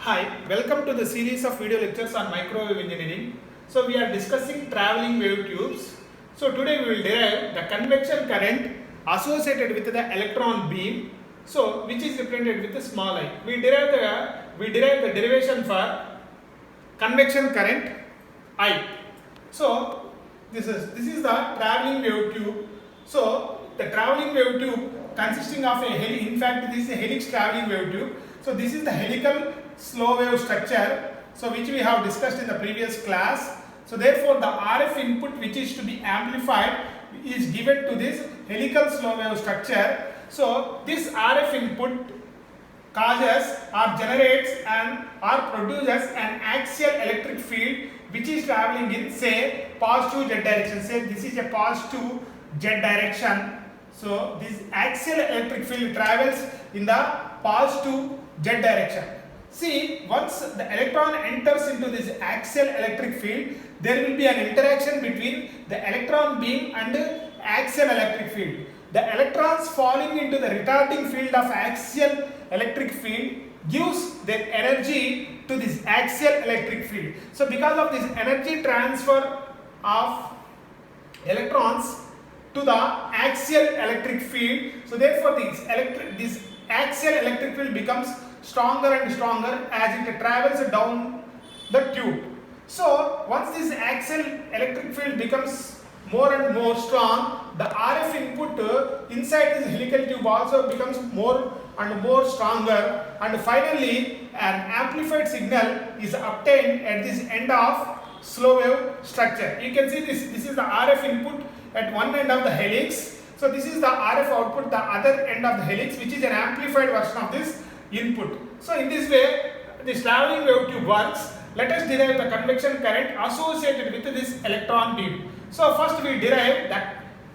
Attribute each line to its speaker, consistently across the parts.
Speaker 1: Hi, welcome to the series of video lectures on microwave engineering. So we are discussing traveling wave tubes. So today we will derive the convection current associated with the electron beam. So which is represented with a small I. We derive the derivation for convection current I. So this is the traveling wave tube. So the traveling wave tube consisting of in fact this is a helix traveling wave tube. So this is the helical slow wave structure, so which we have discussed in the previous class. So therefore the RF input which is to be amplified is given to this helical slow wave structure. So this RF input causes or generates or produces an axial electric field which is traveling in say positive z direction. Say this is a positive z direction. So this axial electric field travels in the positive z direction. See, once the electron enters into this axial electric field, there will be an interaction between the electron beam and axial electric field. The electrons falling into the retarding field of axial electric field gives their energy to this axial electric field. So because of this energy transfer of electrons to the axial electric field, so therefore this axial electric field becomes stronger and stronger as it travels down the tube. So once this axial electric field becomes more and more strong, the RF input inside this helical tube also becomes more and more stronger, and finally an amplified signal is obtained at this end of slow wave structure. You can see this is the RF input at one end of the helix. So this is the RF output, the other end of the helix, which is an amplified version of this input. So in this way this traveling wave tube works. Let us derive the convection current associated with this electron beam. So first we write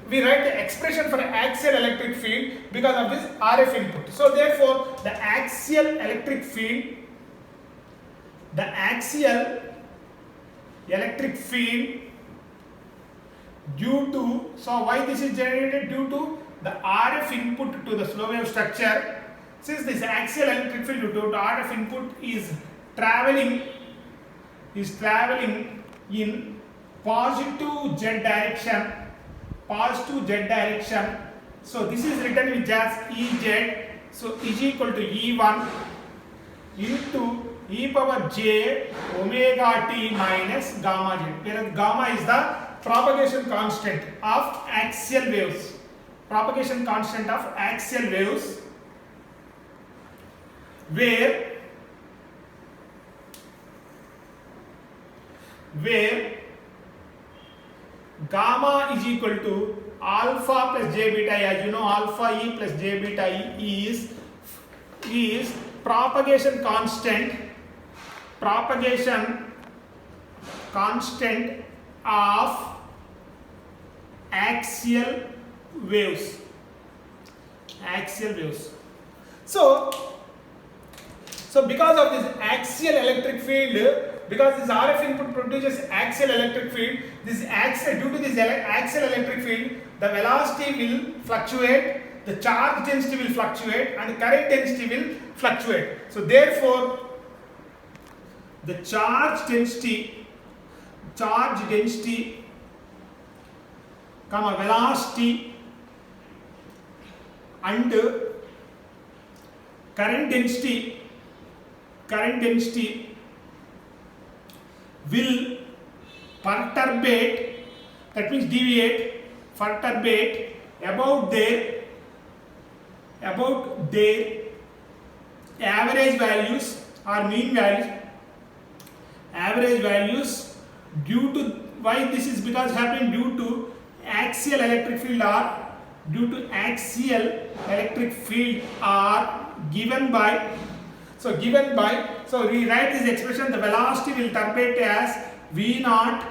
Speaker 1: the expression for axial electric field because of this RF input. So therefore the axial electric field due to, so why this is generated? Due to the RF input to the slow wave structure. Since this axial electric field due to RF input is traveling in positive z direction, so this is written with as Ez. So is equal to E1 into e power j omega t minus gamma z, where gamma is the propagation constant of axial waves. Where gamma is equal to alpha plus j beta. As you know, alpha e plus j beta e is propagation constant of axial waves. So because of this axial electric field, because this RF input produces axial electric field, due to this axial electric field, the velocity will fluctuate, the charge density will fluctuate, and the current density will fluctuate. So therefore the charge density, velocity and current density will perturbate, that means deviate, about their average values or mean values, due to, why this is because happening due to axial electric field are given by, so we write this expression, the velocity will turbate as V naught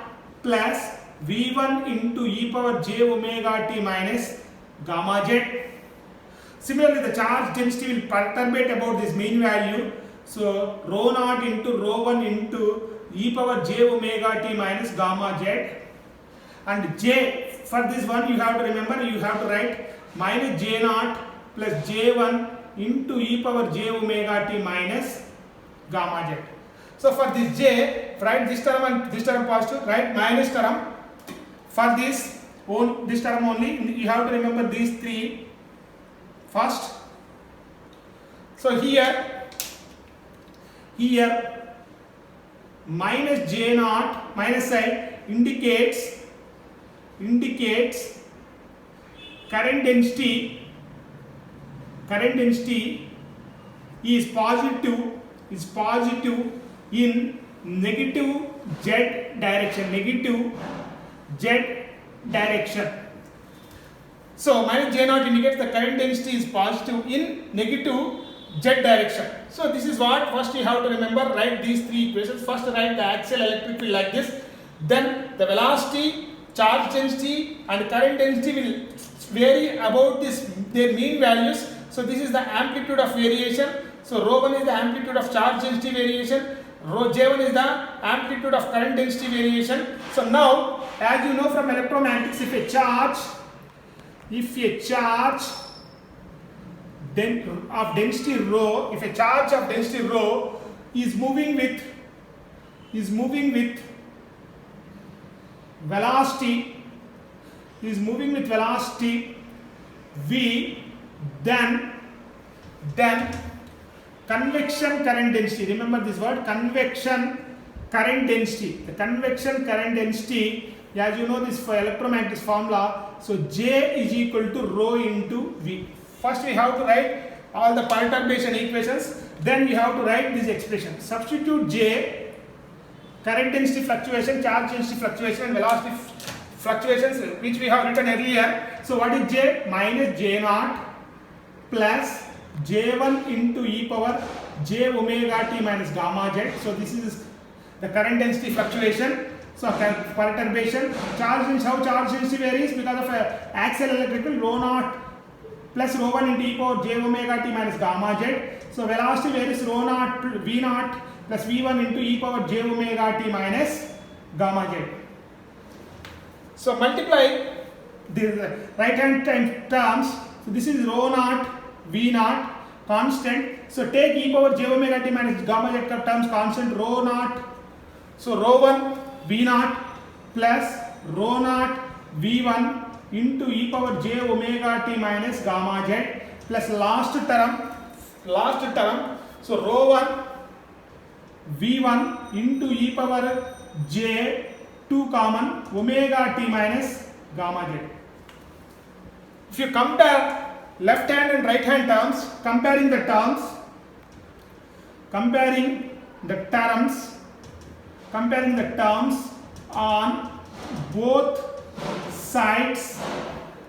Speaker 1: plus V1 into e power j omega t minus gamma z. Similarly, the charge density will perturbate about this mean value. So rho naught into rho 1 into e power j omega t minus gamma z, and j, for this one you have to remember, you have to write minus j naught plus j1 into e power j omega t minus gamma jet. So for this j, write this term and this term positive, write minus term. For this term only, you have to remember these three first. So here minus j naught, minus sign indicates current density is positive in negative z direction. So minus j naught indicates the current density is positive in negative z direction. So this is what first you have to remember. Write these three equations. First write the axial electric field like this. Then the velocity, charge density and current density will vary about their mean values. So this is the amplitude of variation. So ρ1 is the amplitude of charge density variation. J1 is the amplitude of current density variation. So now, as you know from electromagnetics, if a charge of density rho, if a charge of density rho is moving with velocity v, then convection current density, remember this word, convection current density. The convection current density, as you know this for electromagnetics formula, so J is equal to rho into V. First we have to write all the perturbation equations, then we have to write this expression. Substitute J, current density fluctuation, charge density fluctuation and velocity fluctuations which we have written earlier. So what is J? Minus J naught plus J1 into e power j omega t minus gamma jet. So this is the current density fluctuation. So perturbation, charge density, how charge density varies because of axial electric field, rho naught plus rho1 into e power j omega t minus gamma jet. So velocity varies rho naught v naught plus v1 into e power j omega t minus gamma jet. So multiply the right hand terms. So this is rho naught v naught constant. So take e power j omega t minus gamma jet terms constant, rho naught. So rho1 v naught plus rho naught v1 into e power j omega t minus gamma jet plus last term. So rho1 v1 into e power j 2 common omega t minus gamma jet. If you compare left hand and right hand terms, comparing the terms on both sides,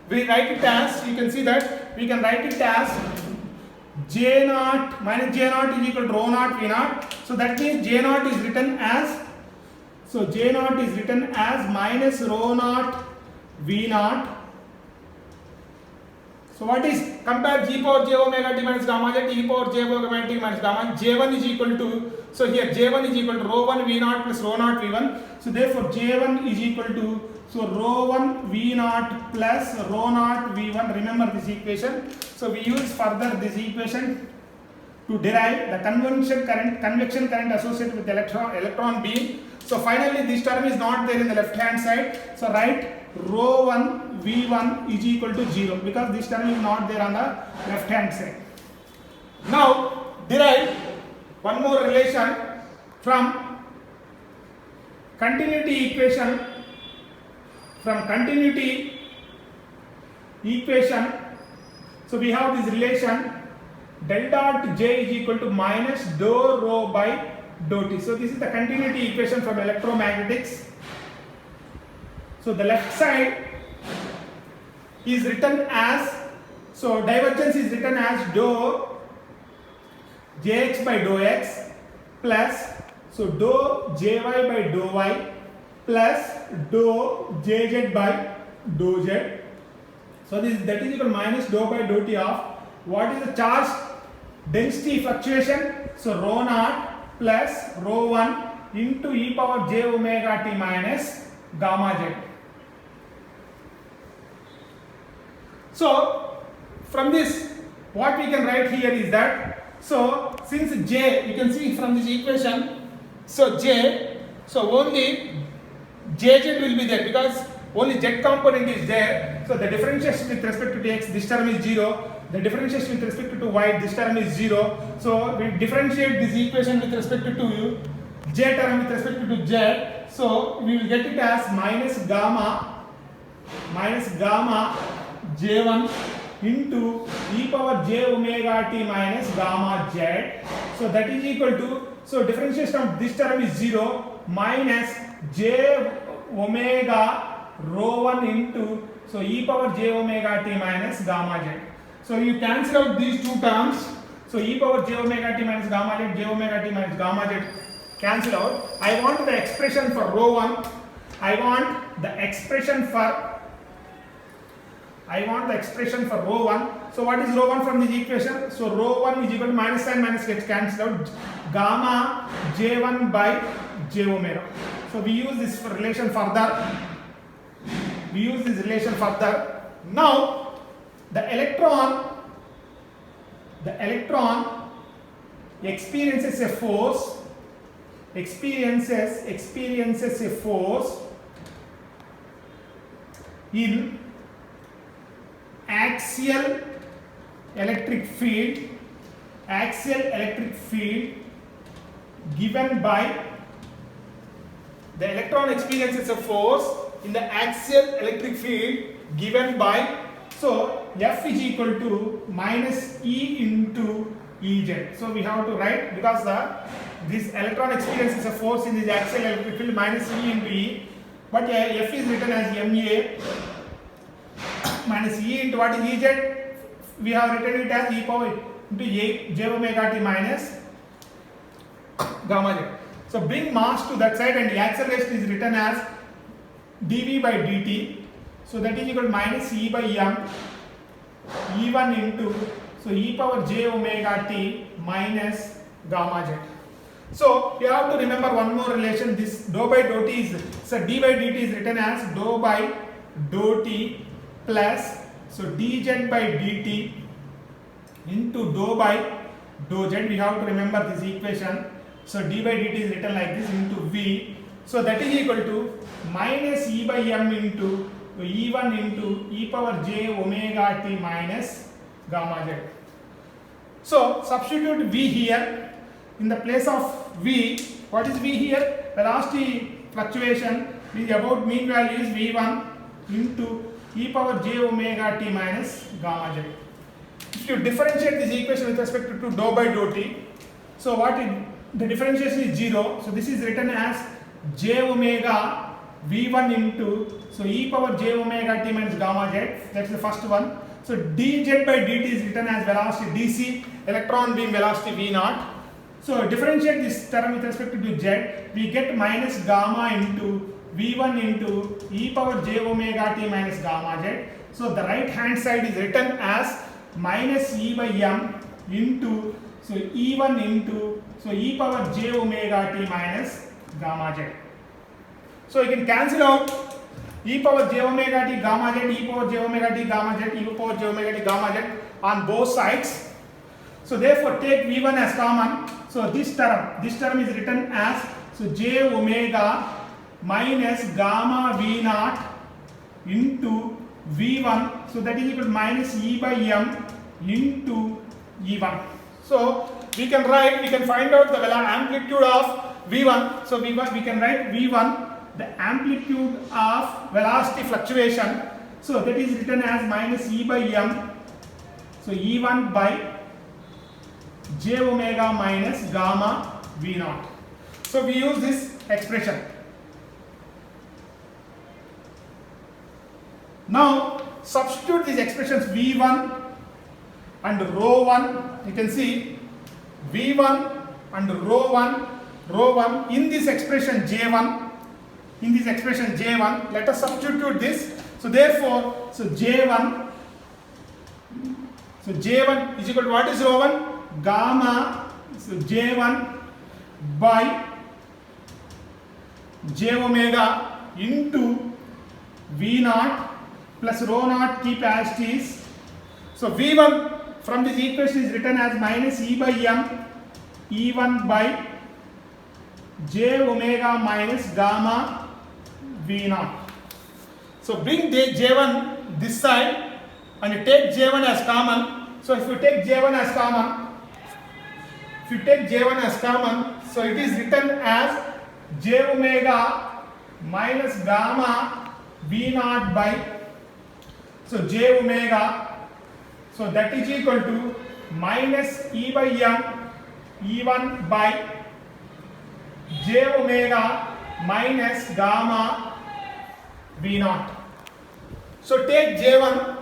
Speaker 1: we write it as, you can see that we can write it as j naught minus j naught is equal to rho naught v naught. So that means j naught is written as, minus rho naught v naught. So what is, compare g power j omega t minus gamma jet, e power j omega t minus gamma, j1 is equal to, so here j1 is equal to rho1 v naught plus rho naught v1. So therefore j1 is equal to, so rho1 v naught plus rho naught v1. Remember this equation. So we use further this equation to derive the convection current associated with the electron beam. So finally this term is not there in the left hand side. So write rho1 v1 is equal to 0 because this term is not there on the left hand side. Now derive one more relation from continuity equation. So we have this relation del dot j is equal to minus dou rho by dou t. So this is the continuity equation from electromagnetics. So the left side is written as, so divergence is written as dou jx by dou x plus, so dou jy by dou y plus dou jz by dou z. So that is equal to minus dou by dou t of, what is the charge density fluctuation? So rho naught plus rho1 into e power j omega t minus gamma jet. So from this what we can write here is that, So since J, you can see from this equation, so J, so only Jz will be there because only Z component is there. So the differentiation with respect to X, this term is 0. The differentiation with respect to Y, this term is 0. So we differentiate this equation with respect to J term with respect to Z. So we will get it as minus gamma J1 into e power j omega t minus gamma z. So that is equal to, so differentiation of this term is 0 minus j omega rho 1 into, so e power j omega t minus gamma z. So you cancel out these two terms. So e power j omega t minus gamma z, j omega t minus gamma z cancel out. I want the expression for rho 1. I want the expression for rho 1. So what is rho 1 from this equation? So rho 1 is equal to minus sign minus gets cancelled out. Gamma j1 by j omega. So we use this relation further. Now the electron experiences a force. Experiences a force in axial electric field given by, the electron experiences a force in the axial electric field given by, so F is equal to minus E into Ez. So we have to write, because this electron experiences a force in this axial electric field minus E into E, but F is written as MA minus E into what is Ez? We have written it as e power into j omega t minus gamma z. So bring mass to that side and the acceleration is written as dv by dt. So that is equal to minus E by m E1 into, so e power j omega t minus gamma z. So you have to remember one more relation. This dou by dou t is, so d by dt is written as dou by dou t plus, so dz by dt into dou by dou z. We have to remember this equation. So d by dt is written like this into v. So that is equal to minus E by m into E1 into e power j omega t minus gamma z. So substitute v here. In the place of v, what is v here? Velocity fluctuation is about mean value is v1 into e power j omega t minus gamma z. If you differentiate this equation with respect to dou by dou t, so what is the differentiation is 0. So this is written as j omega v1 into, so e power j omega t minus gamma z. That's the first one. So dz by dt is written as velocity dc, electron beam velocity v naught. So differentiate this term with respect to z, we get minus gamma into v1 into e power j omega t minus gamma z. So the right hand side is written as minus e by m into, so e1 into, so e power j omega t minus gamma z. So you can cancel out e power j omega t gamma z, e power j omega t gamma z, e power j omega t gamma z on both sides. So therefore take v1 as common. So this term is written as, so j omega minus gamma v naught into v1. So that is equal to minus e by m into e1. So we can find out the amplitude of v1. So we can write v1, the amplitude of velocity fluctuation. So that is written as minus e by m. So e1 by j omega minus gamma v naught. So we use this expression. Now substitute these expressions v1 and rho 1. You can see v1 and rho 1 in this expression j1. Let us substitute this. So therefore, so j1 is equal to, what is rho 1? Gamma, so j1 by j omega into v naught plus rho naught, keep as it is. So v1 from this equation is written as minus E by m E1 by j omega minus gamma V0. So bring the J1 this side and take J1 as common. So if you take J1 as common, so it is written as j omega minus gamma V0 by, so j omega, so that is equal to minus E by m E1 by j omega minus gamma V0. So take J1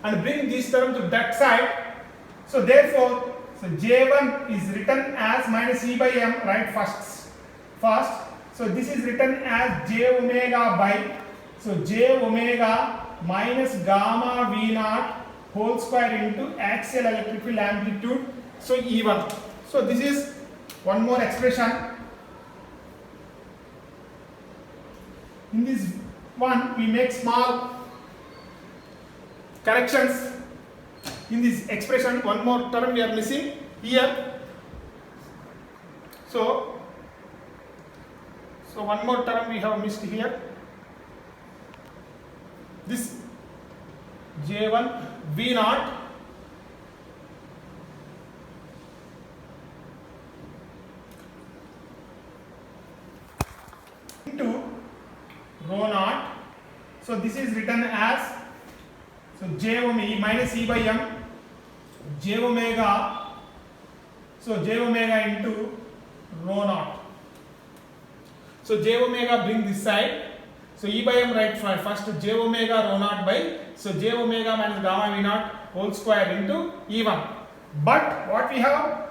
Speaker 1: and bring this term to that side. So therefore, so J1 is written as minus E by m, right, first. So this is written as j omega by, so j omega minus gamma V0 whole square into axial electric field amplitude, so E1. So this is one more expression. In this one we make small corrections. In this expression one more term we are missing here. So one more term we have missed here. This J1 V0 into rho naught. So this is written as, so j omega minus E by m j omega, so j omega into rho naught. So j omega bring this side, so E by m right first, j omega rho naught by, so j omega minus gamma V0 whole square into E1. But what we have,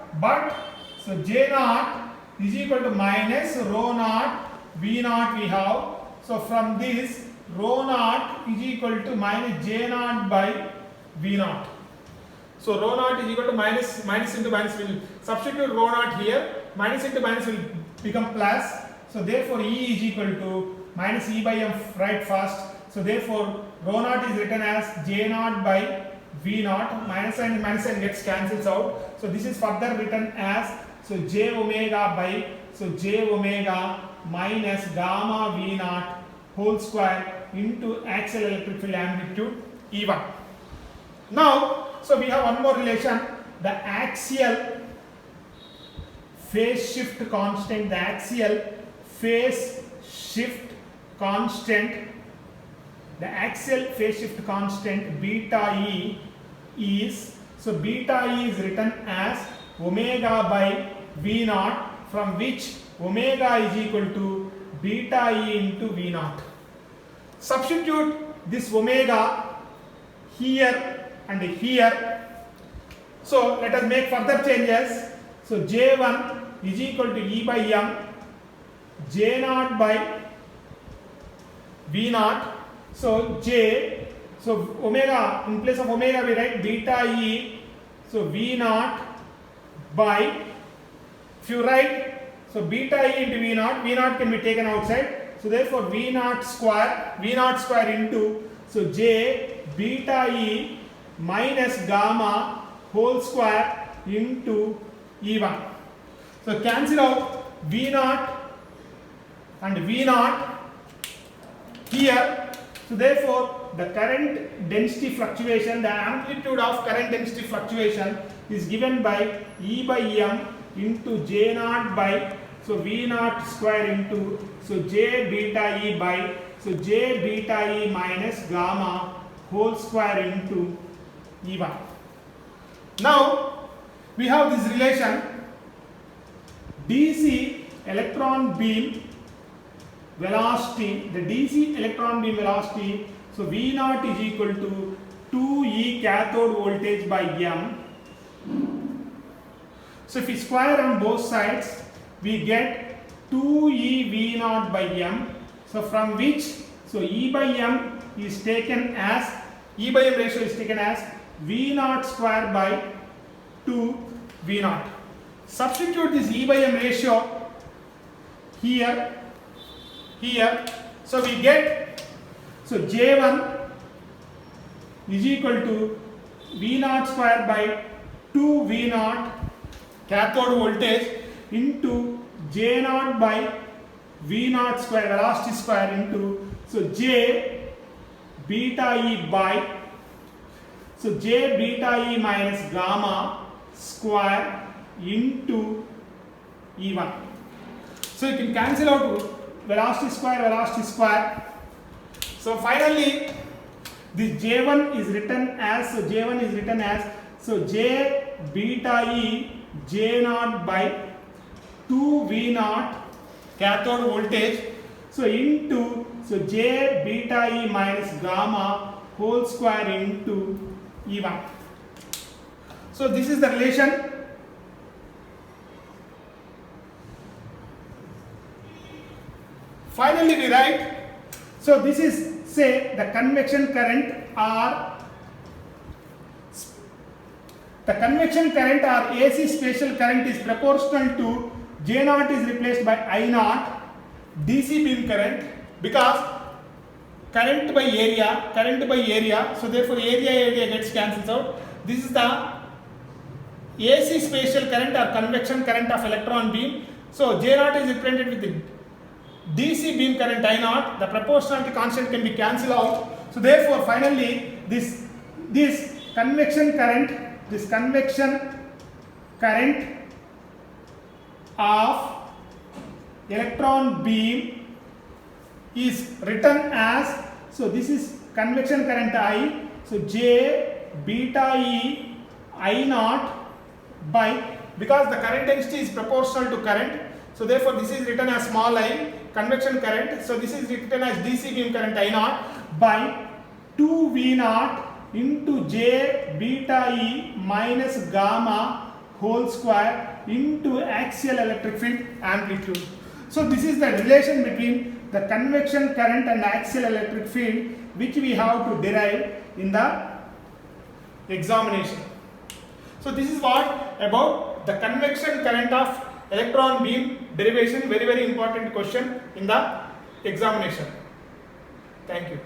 Speaker 1: so j naught is equal to minus rho naught V0 we have. So from this rho naught is equal to minus j naught by V0. So rho naught is equal to minus into minus, will substitute rho naught here, minus into minus will become plus. So therefore E is equal to minus E by m right first. So therefore rho naught is written as j naught by V0, minus and gets cancels out. So this is further written as, so j omega by, so j omega minus gamma V0 whole square into axial electric field amplitude E1. Now, so we have one more relation, the axial phase shift constant, beta E is, so beta E is written as omega by V0, from which omega is equal to beta E into V0. Substitute this omega here and here. So let us make further changes. So J1 is equal to E by m j naught by V0. So j, so omega, in place of omega we write beta E, so V0 by, if you write, so beta E into V0 can be taken outside. So therefore V0 square into, so j beta E minus gamma whole square into E1. So cancel out V0 and V0 here. So therefore the current density fluctuation, the amplitude of current density fluctuation is given by E by m into j naught by, so V0 square into, so j beta E by, so j beta E minus gamma whole square into E1. Now we have this relation, DC electron beam velocity, the DC electron beam velocity, so V0 is equal to 2E cathode voltage by m. So if we square on both sides, we get 2E V0 by m. So from which, so E by m is taken as, E by m ratio is taken as V0 square by 2 V0. Substitute this E by m ratio here. So we get, so J1 is equal to V naught square by 2 V naught cathode voltage into J naught by V naught square velocity square into, so J beta E by, so J beta E minus gamma square into E1. So you can cancel out velocity square. So finally this J1 is written as, so J beta E J naught by 2 V naught cathode voltage, so into, so J beta E minus gamma whole square into E1. So this is the relation. Finally we write, so this is, say, the convection current or AC spatial current is proportional to J naught is replaced by I naught DC beam current, because current by area, so therefore area gets cancelled out. This is the AC spatial current or convection current of electron beam. So J naught is represented with the DC beam current I naught. The proportionality constant can be cancelled out. So therefore finally this convection current of electron beam is written as, so this is convection current I, so J beta E I naught by, because the current density is proportional to current, so therefore this is written as small I, convection current, so this is written as DC beam current I naught by 2 V naught into J beta E minus gamma whole square into axial electric field amplitude. So this is the relation between the convection current and axial electric field, which we have to derive in the examination. So this is what about the convection current of electron beam derivation, very important question in the examination. Thank you.